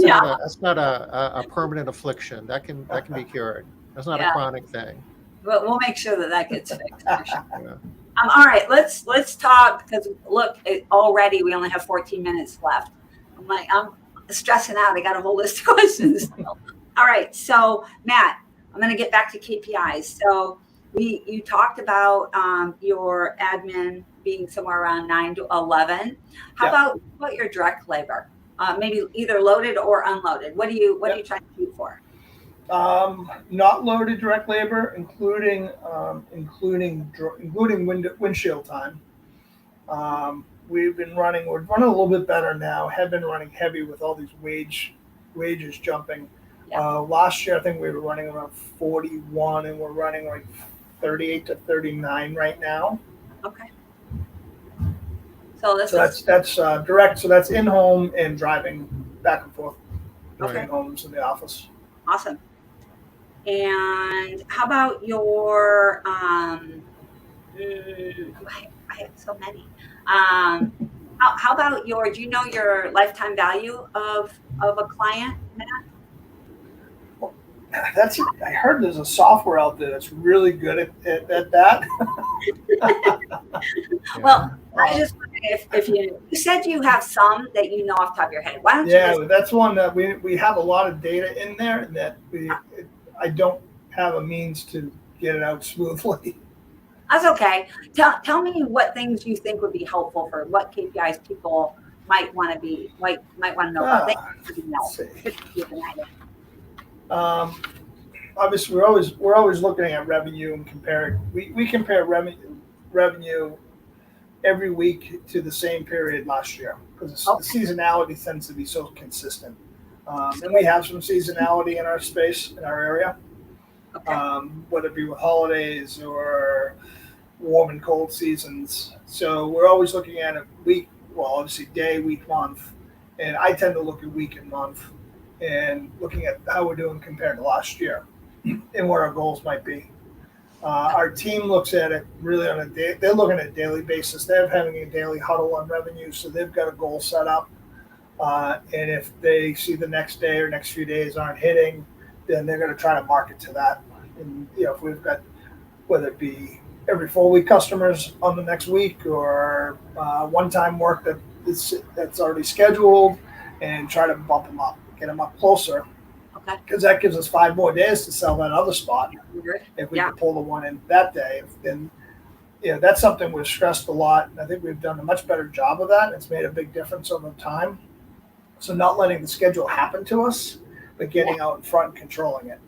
not a permanent affliction. That can be cured. That's not a chronic thing. But we'll make sure that gets fixed. For sure. All right, let's talk, because look, already we only have 14 minutes left. I'm stressing out. I got a whole list of questions. All right, so Matt, I'm going to get back to KPIs. So you talked about your admin being somewhere around 9 to 11. How about your direct labor? Maybe either loaded or unloaded. What are you trying to shoot for? Not loaded direct labor, including windshield time. We're running a little bit better now. Have been running heavy with all these wages jumping. Last year, I think we were running around 41, and we're running like 38 to 39 right now. Okay. So that's direct. So that's in home and driving back and forth between homes and the office. Awesome. And how about your I have so many. How about do you know your lifetime value of a client, Matt? I heard there's a software out there that's really good at that. Well, I just wondered if you said you have some that you know off the top of your head. Why don't you? Yeah, that's one that we have a lot of data in there that I don't have a means to get it out smoothly. That's okay. Tell me what things you think would be helpful for what KPIs people might want to know about. Obviously, we're always looking at revenue and comparing. We compare revenue every week to the same period last year because the seasonality tends to be so consistent. And we have some seasonality in our space, in our area, whether it be with holidays or warm and cold seasons. So we're always looking at a week, obviously day, week, month. And I tend to look at week and month and looking at how we're doing compared to last year and what our goals might be. Our team looks at it really on they're looking at a daily basis. They're having a daily huddle on revenue, so they've got a goal set up. And if they see the next day or next few days aren't hitting, then they're going to try to market to that. And if we've got, whether it be every 4-week customers on the next week or one-time work that's already scheduled, and try to bump them up, get them up closer. Because that gives us 5 more days to sell that other spot. If we can pull the one in that day, then that's something we've stressed a lot. And I think we've done a much better job of that. It's made a big difference over time. So not letting the schedule happen to us, but getting out in front and controlling it.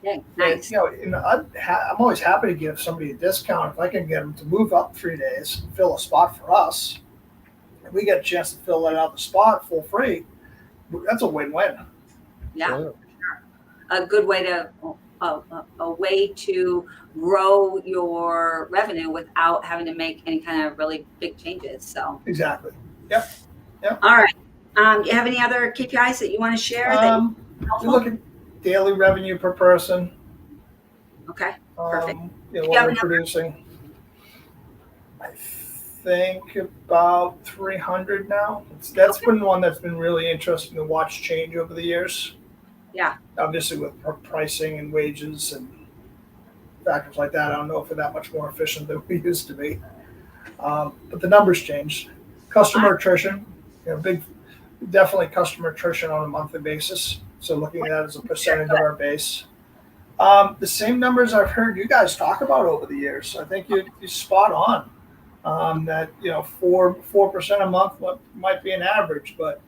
Yeah, nice. I'm always happy to give somebody a discount if I can get them to move up 3 days, fill a spot for us. If we get a chance to fill that out the spot full free, that's a win-win. Yeah, sure. A good way to a way to grow your revenue without having to make any kind of really big changes. So exactly. Yep. All right. Do you have any other KPIs that you want to share? We look at daily revenue per person. Okay. Perfect. What we're producing. I think about 300 now. That's been one that's been really interesting to watch change over the years. Yeah. Obviously, with pricing and wages and factors like that, I don't know if we're that much more efficient than we used to be. But the numbers changed. Customer attrition, definitely customer attrition on a monthly basis. So looking at that as a percentage of our base. The same numbers I've heard you guys talk about over the years. I think you're spot on. That 4% a month might be an average, but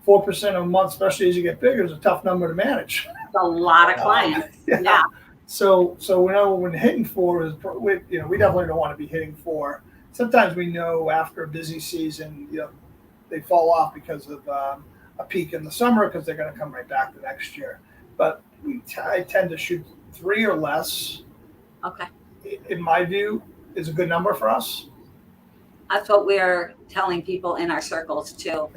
4% a month, especially as you get bigger, is a tough number to manage. It's a lot of clients. Yeah. So when hitting 4 is, we definitely don't want to be hitting 4. Sometimes we know after a busy season, they fall off because of a peak in the summer because they're going to come right back the next year. But I tend to shoot 3 or less. Okay. In my view, is a good number for us. That's what we're telling people in our circles too.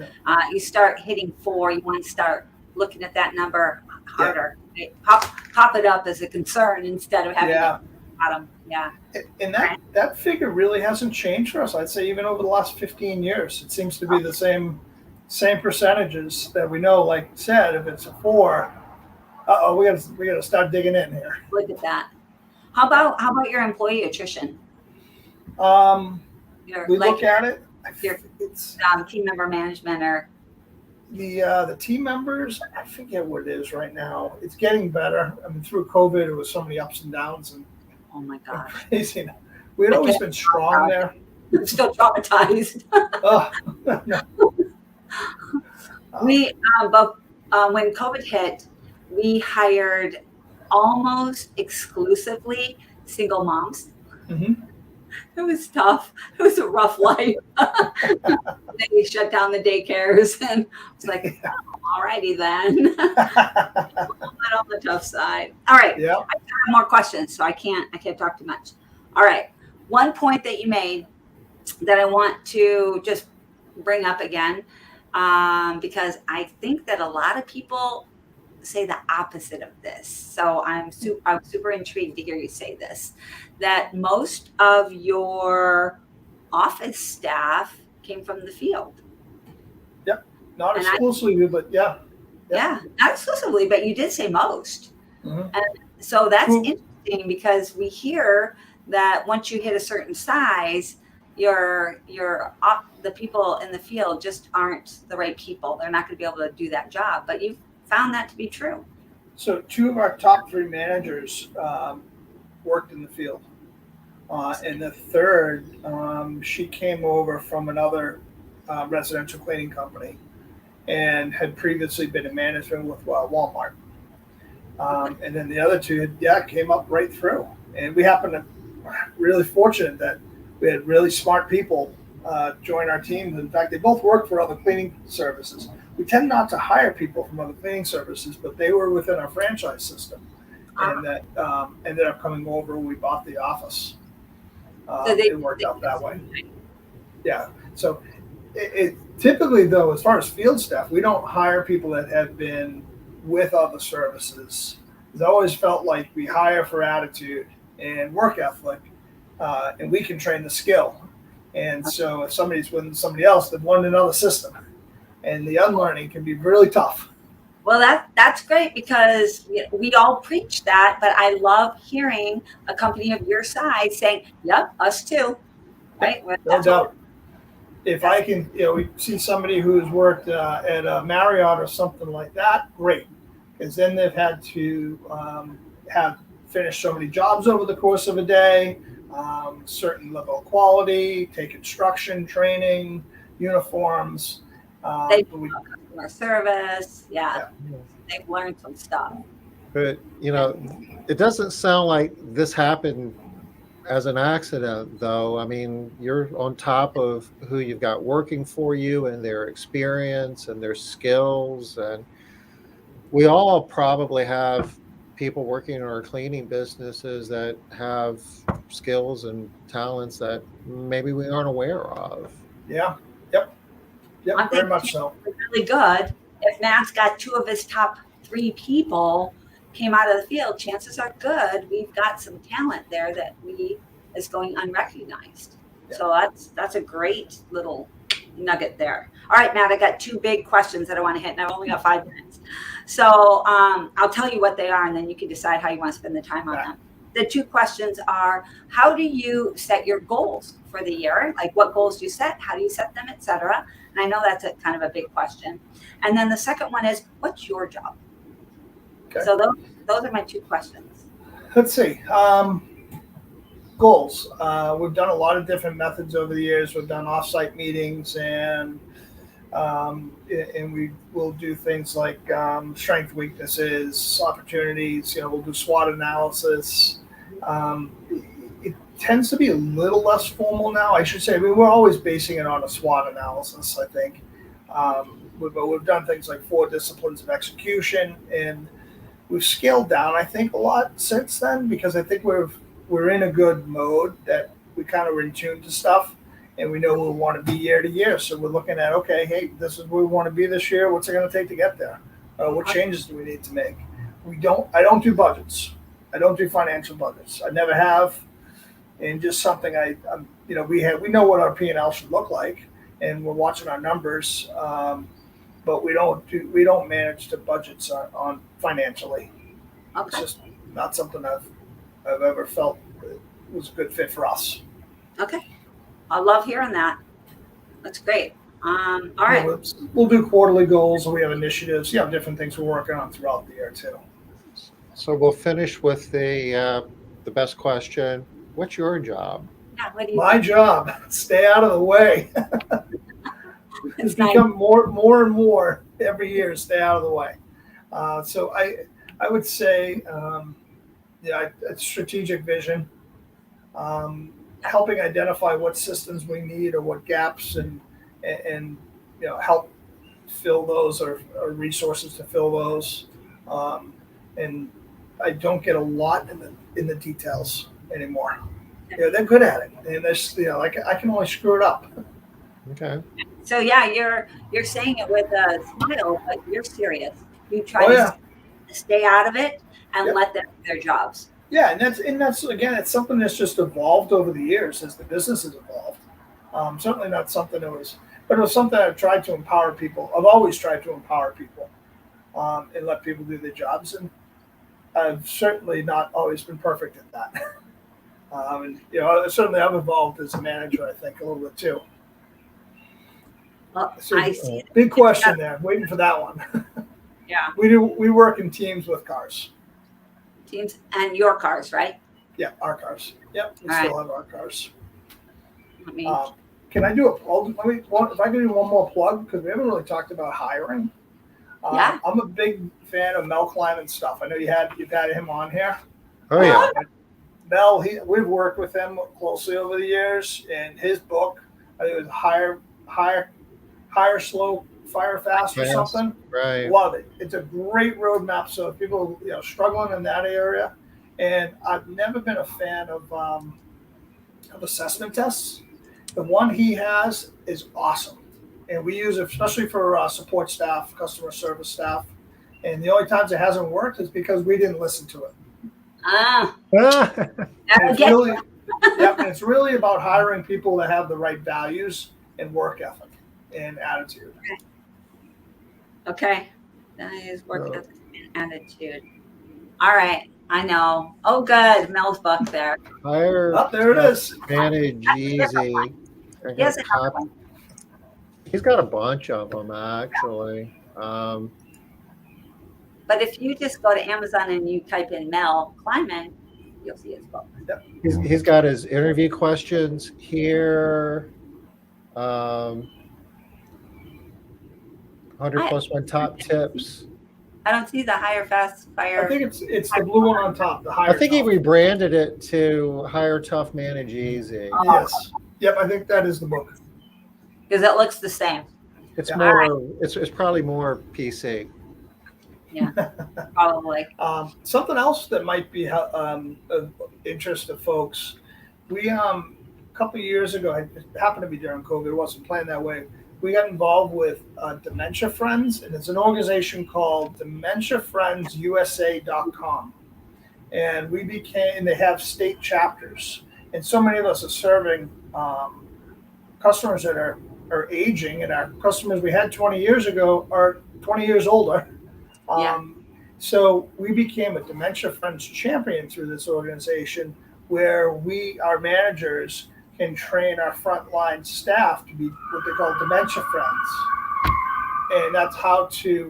You start hitting 4, you want to start looking at that number harder. Yeah. Pop it up as a concern instead of having it at the bottom. Yeah. And that figure really hasn't changed for us. I'd say even over the last 15 years, it seems to be the same percentages that we know. Like you said, if it's a 4, we got to start digging in here. Look at that. How about your employee attrition? We look at it. Your team member management or The team members, I forget what it is right now. It's getting better. I mean, through COVID, it was so many ups and downs Oh my and gosh. crazy. We had I always can't been strong there. I'm still traumatized. Oh, no. We, but when COVID hit, we hired almost exclusively single moms. Mhm. It was tough. It was a rough life. They shut down the daycares, and it's like, all righty then. Not on the tough side. All right, Yeah. I have more questions, so I can't talk too much. All right, one point that you made that I want to just bring up again, because I think that a lot of people say the opposite of this. So I'm super intrigued to hear you say this, that most of your office staff came from the field. Yep. Not And exclusively, but yeah. yeah, not exclusively, but you did say most. Mhm. And so that's Well, interesting because we hear that once you hit a certain size, the people in the field just aren't the right people. They're not going to be able to do that job. But you've found that to be true. so two of our top three managers worked in the field. And the third, she came over from another residential cleaning company and had previously been in management with Walmart. And then the other two, came up right through. And we happened to really fortunate that we had really smart people join our teams. In fact, they both worked for other cleaning services. We tend not to hire people from other cleaning services, but they were within our franchise system, and that ended up coming over when we bought the office. So It worked out that way. Yeah. So typically, though, as far as field staff, we don't hire people that have been with other services. It's always felt like we hire for attitude and work ethic, and we can train the skill. And so if somebody's with somebody else, they've learned another system, and the unlearning can be really tough. Well, that's great because we all preach that, but I love hearing a company of your size saying, "Yep, us too." Right? Well, No doubt. If I can, we see somebody who's worked at a Marriott or something like that, great, because then they've had to have finished so many jobs over the course of a day, certain level of quality, take instruction, training, uniforms. they do customer service. Yeah, Yeah. they've learned some stuff. But it doesn't sound like this happened as an accident, though. I mean, you're on top of who you've got working for you and their experience and their skills. And we all probably have people working in our cleaning businesses that have skills and talents that maybe we aren't aware of. Yeah. Yep. I Yep. think Very much so. it's really good. If Matt's got two of his top three people came out of the field, chances are good we've got some talent there that is going unrecognized. Yeah. So that's a great little nugget there. All right, Matt, I got two big questions that I want to hit, and I've only got 5 minutes. So I'll tell you what they are, and then you can decide how you want to spend the time on them. The two questions are, how do you set your goals for the year? Like, what goals do you set? How do you set them, et cetera? And I know that's a kind of a big question. And then the second one is, what's your job? Okay. So those are my two questions. Let's see. Goals. We've done a lot of different methods over the years. We've done offsite meetings, and we will do things like strength, weaknesses, opportunities. We'll do SWOT analysis. It tends to be a little less formal now. I should say we're always basing it on a SWOT analysis, I think. But we've done things like 4 disciplines of execution, and we've scaled down, I think, a lot since then, because I think we're in a good mode that we kind of are in tune to stuff, and we know we'll want to be year to year. So we're looking at, okay, hey, this is where we want to be this year. What's it going to take to get there? What changes do we need to make? I don't do budgets. I don't do financial budgets. I never have. And just something we know what our P&L should look like, and we're watching our numbers. But we don't manage the budgets on financially. Okay. It's just not something I've ever felt was a good fit for us. Okay. I love hearing that. That's great. All right. We'll do quarterly goals, and we have initiatives. Different things we're working on throughout the year too. So we'll finish with the best question. What's your job? Yeah, what do you My think? job, stay out of the way. It's It's nice. become more and more every year. Stay out of the way. So I would say, it's strategic vision, helping identify what systems we need or what gaps, and help fill those, or resources to fill those. And I don't get a lot in the details anymore. They're good at it, and this, I can only screw it up. Okay. So yeah, you're saying it with a smile, but you're serious. You try Oh to yeah, stay out of it and Yep. let them do their jobs. yeah, and that's again, it's something that's just evolved over the years as the business has evolved. Certainly not something but it was something I've tried to empower people. I've always tried to empower people, and let people do their jobs, and I've certainly not always been perfect at that. And certainly I've evolved as a manager, I think, a little bit too. Well, So, I see. big question there. Waiting for that one. Yeah, We work in teams with cars. teams and your cars, right? Yeah, our cars. Yep, we All still have our cars. I mean, Can I do if I can do one more plug, because we haven't really talked about hiring. Yeah. I'm a big fan of Mel Kleiman's stuff. I know you've had him on here. Oh yeah. Mel, we've worked with him closely over the years, and his book, I think it was hire slow, fire fast, or Fast. something. Right. Love it. It's a great roadmap. So if people struggling in that area, and I've never been a fan of assessment tests. The one he has is awesome, and we use it especially for support staff, customer service staff. And the only times it hasn't worked is because we didn't listen to it. Ah. And it's really about hiring people that have the right values and work ethic and attitude. okay. That is work ethic and attitude. All right. I know. Oh, good. Mel's book there. Hire. Oh, there it is. Manage easy. Yes, another one. He's got a bunch of them actually. But if you just go to Amazon and you type in Mel Kleiman, you'll see his book. He's got his interview questions here. 100+1 top tips. I don't see the hire fast fire. I think it's the blue one on top. The higher. I think he top. rebranded it to Hire Tough, Manage Easy. Yes. Yep. I think that is the book. because it looks the same. It's Yeah. more. It's probably more PC. Yeah, probably. Something else that might be of interest to folks. We a couple of years ago, it happened to be during COVID. It wasn't planned that way. We got involved with Dementia Friends, and it's an organization called DementiaFriendsUSA.com. And they have state chapters. And so many of us are serving customers that are aging, and our customers we had 20 years ago are 20 years older. So we became a Dementia Friends champion through this organization, where our managers can train our frontline staff to be what they call dementia friends, and that's how to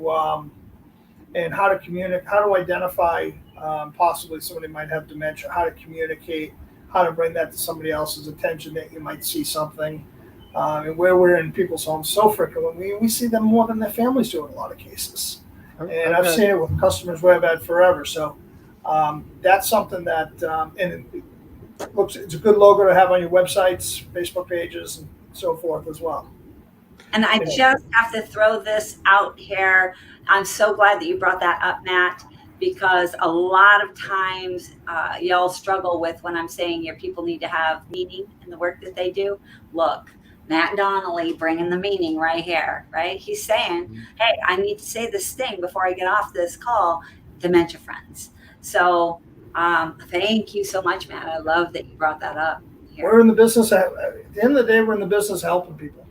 communicate, how to identify possibly somebody might have dementia, how to communicate, how to bring that to somebody else's attention that you might see something, and where we're in people's homes so frequently, we see them more than their families do in a lot of cases. And I've seen it with customers where I've had forever. So that's something that it's a good logo to have on your websites, Facebook pages, and so forth as well. And I just have to throw this out here. I'm so glad that you brought that up, Matt, because a lot of times y'all struggle with when I'm saying your people need to have meaning in the work that they do. Look, Matt Donnelly bringing the meaning right here, right? He's saying, hey, I need to say this thing before I get off this call, Dementia Friends. So thank you so much, Matt. I love that you brought that up here. We're in the business, at the end of the day, we're in the business of helping people.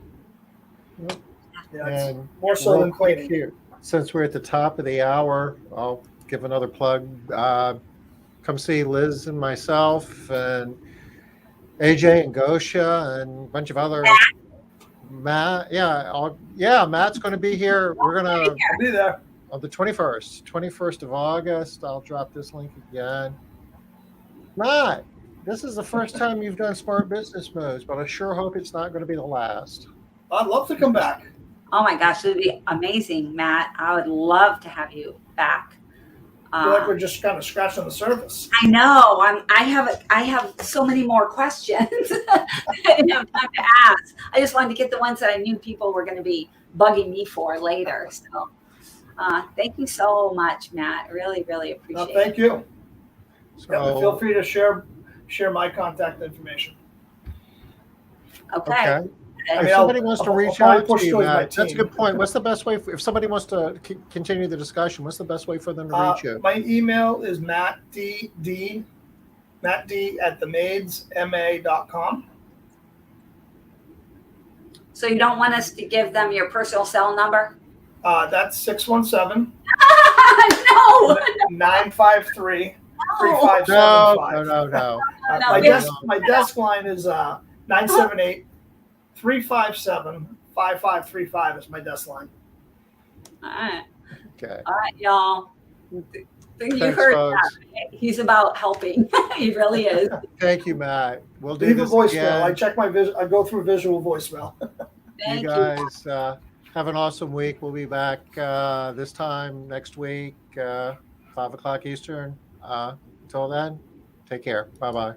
And more so than cleaning. Here, since we're at the top of the hour, I'll give another plug. Come see Liz and myself and AJ and Gosha and a bunch of other Matt, Matt's going to be here. We're going to, I'll be there. on the 21st of August. I'll drop this link again. Matt, this is the first time you've done Smart Business Moves, but I sure hope it's not going to be the last. I'd love to come back. Oh my gosh, it would be amazing, Matt. I would love to have you back. I feel like we're just kind of scratching the surface. I know. I have so many more questions. I didn't have time to ask. I just wanted to get the ones that I knew people were going to be bugging me for later. So, thank you so much, Matt. Really, really appreciate it. Thank you. So, Yeah, feel free to share my contact information. Okay. I If mean, somebody wants to I'll reach probably out push to you, towards my Matt, that's a team. good point. What's the best way, if somebody wants to continue the discussion, what's the best way for them to reach you? My email is mattd at themaidsma.com. So you don't want us to give them your personal cell number? That's 617 No. 953 No, 3575. no. My desk line is 978 357 5535 is my desk line. All right. Okay. All right, y'all. You Thanks, heard folks. that. Right? He's about helping. He really is. Thank you, Matt. We'll do Leave a this voicemail. again. I check I go through visual voicemail. Thank You guys have an awesome week. We'll be back this time next week, 5 o'clock Eastern. Until then, take care. Bye-bye.